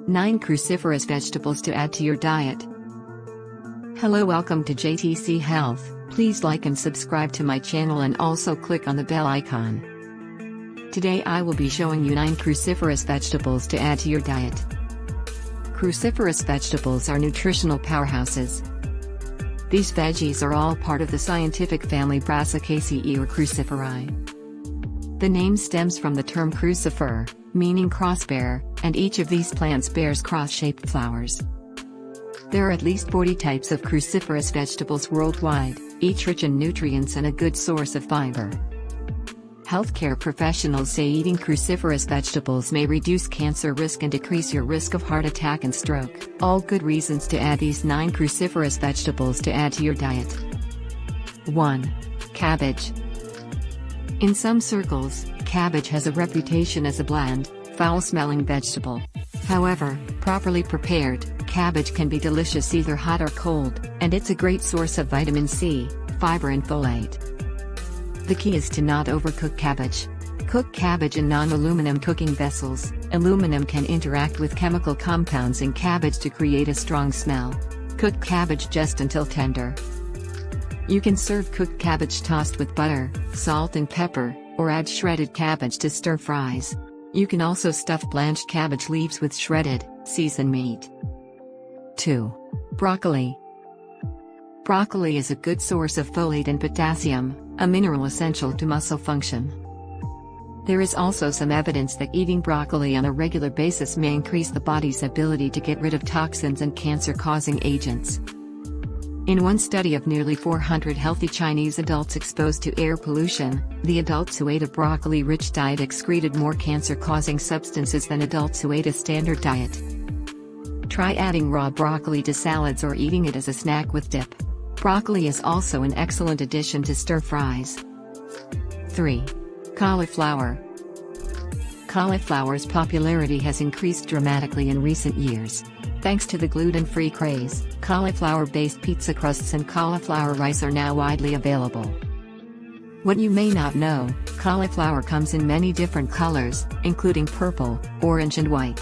9 cruciferous vegetables to add to your diet. Hello, welcome to JTC Health. Please like and subscribe to my channel and also click on the bell icon. Today I will be showing you 9 cruciferous vegetables to add to your diet. Cruciferous vegetables are nutritional powerhouses. These veggies are all part of the scientific family Brassicaceae or Cruciferi. The name stems from the term crucifer, meaning crossbearer, and each of these plants bears cross-shaped flowers. There are at least 40 types of cruciferous vegetables worldwide, each rich in nutrients and a good source of fiber. Healthcare professionals say eating cruciferous vegetables may reduce cancer risk and decrease your risk of heart attack and stroke. All good reasons to add these 9 cruciferous vegetables to add to your diet. 1. Cabbage. In some circles, cabbage has a reputation as a bland, foul-smelling vegetable. However, properly prepared, cabbage can be delicious either hot or cold, and it's a great source of vitamin C, fiber and folate. The key is to not overcook cabbage. Cook cabbage in non-aluminum cooking vessels. Aluminum can interact with chemical compounds in cabbage to create a strong smell. Cook cabbage just until tender. You can serve cooked cabbage tossed with butter, salt and pepper, or add shredded cabbage to stir fries. You can also stuff blanched cabbage leaves with shredded, seasoned meat. 2. Broccoli. Broccoli is a good source of folate and potassium, a mineral essential to muscle function. There is also some evidence that eating broccoli on a regular basis may increase the body's ability to get rid of toxins and cancer-causing agents. In one study of nearly 400 healthy Chinese adults exposed to air pollution, the adults who ate a broccoli-rich diet excreted more cancer-causing substances than adults who ate a standard diet. Try adding raw broccoli to salads or eating it as a snack with dip. Broccoli is also an excellent addition to stir fries. 3. Cauliflower. Cauliflower's popularity has increased dramatically in recent years. Thanks to the gluten-free craze, cauliflower-based pizza crusts and cauliflower rice are now widely available. What you may not know, cauliflower comes in many different colors, including purple, orange and white.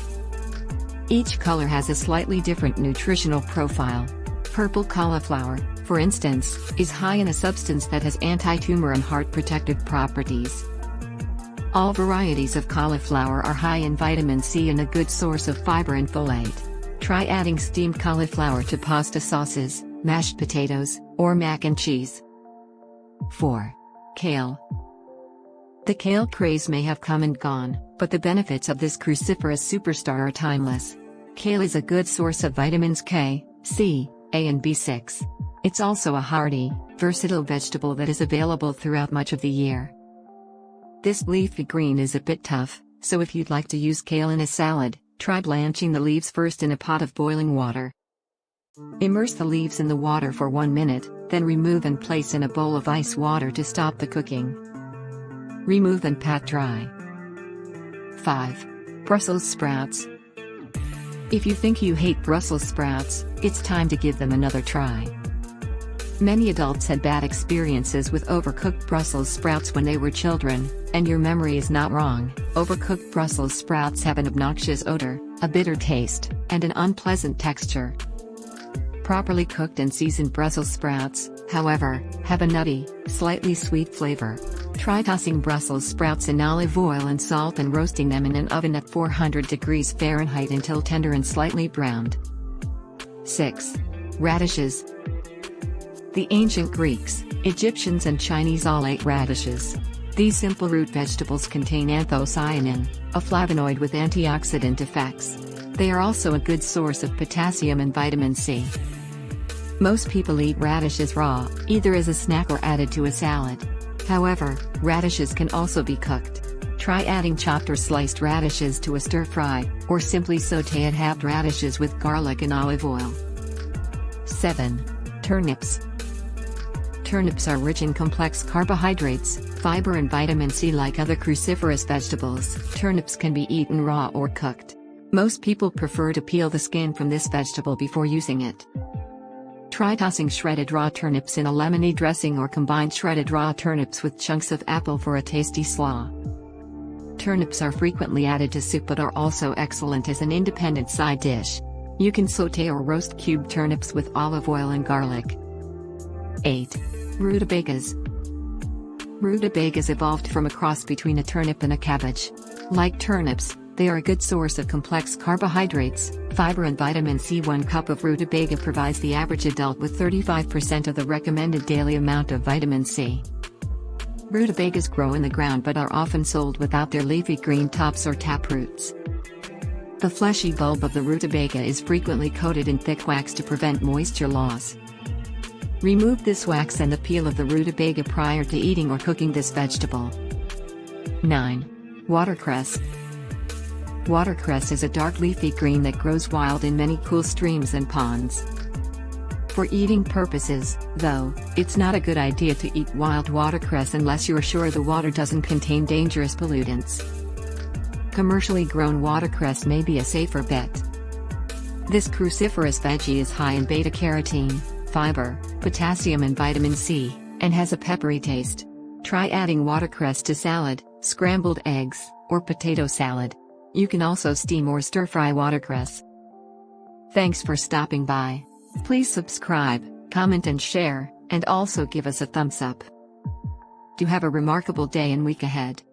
Each color has a slightly different nutritional profile. Purple cauliflower, for instance, is high in a substance that has anti-tumor and heart protective properties. All varieties of cauliflower are high in vitamin C and a good source of fiber and folate. Try adding steamed cauliflower to pasta sauces, mashed potatoes, or mac and cheese. 4. Kale. The kale craze may have come and gone, but the benefits of this cruciferous superstar are timeless. Kale is a good source of vitamins K, C, A and B6. It's also a hearty, versatile vegetable that is available throughout much of the year. This leafy green is a bit tough, so if you'd like to use kale in a salad, try blanching the leaves first in a pot of boiling water. Immerse the leaves in the water for 1 minute, then remove and place in a bowl of ice water to stop the cooking. Remove and pat dry. 5. Brussels sprouts. If you think you hate Brussels sprouts, it's time to give them another try. Many adults had bad experiences with overcooked Brussels sprouts when they were children, and your memory is not wrong. Overcooked Brussels sprouts have an obnoxious odor, a bitter taste, and an unpleasant texture. Properly cooked and seasoned Brussels sprouts, however, have a nutty, slightly sweet flavor. Try tossing Brussels sprouts in olive oil and salt and roasting them in an oven at 400 degrees Fahrenheit until tender and slightly browned. 6. Radishes. The ancient Greeks, Egyptians and Chinese all ate radishes. These simple root vegetables contain anthocyanin, a flavonoid with antioxidant effects. They are also a good source of potassium and vitamin C. Most people eat radishes raw, either as a snack or added to a salad. However, radishes can also be cooked. Try adding chopped or sliced radishes to a stir-fry, or simply sauté halved radishes with garlic and olive oil. 7. Turnips. Turnips are rich in complex carbohydrates, fiber and vitamin C. Like other cruciferous vegetables, turnips can be eaten raw or cooked. Most people prefer to peel the skin from this vegetable before using it. Try tossing shredded raw turnips in a lemony dressing or combine shredded raw turnips with chunks of apple for a tasty slaw. Turnips are frequently added to soup but are also excellent as an independent side dish. You can sauté or roast cubed turnips with olive oil and garlic. 8. Rutabagas. Rutabagas evolved from a cross between a turnip and a cabbage. Like turnips, they are a good source of complex carbohydrates, fiber and vitamin C. 1 cup of rutabaga provides the average adult with 35% of the recommended daily amount of vitamin C. Rutabagas grow in the ground but are often sold without their leafy green tops or taproots. The fleshy bulb of the rutabaga is frequently coated in thick wax to prevent moisture loss. Remove this wax and the peel of the rutabaga prior to eating or cooking this vegetable. 9. Watercress. Watercress is a dark leafy green that grows wild in many cool streams and ponds. For eating purposes, though, it's not a good idea to eat wild watercress unless you're sure the water doesn't contain dangerous pollutants. Commercially grown watercress may be a safer bet. This cruciferous veggie is high in beta-carotene, fiber, potassium and vitamin C, and has a peppery taste. Try adding watercress to salad, scrambled eggs, or potato salad. You can also steam or stir-fry watercress. Thanks for stopping by. Please subscribe, comment and share, and also give us a thumbs up. Do have a remarkable day and week ahead.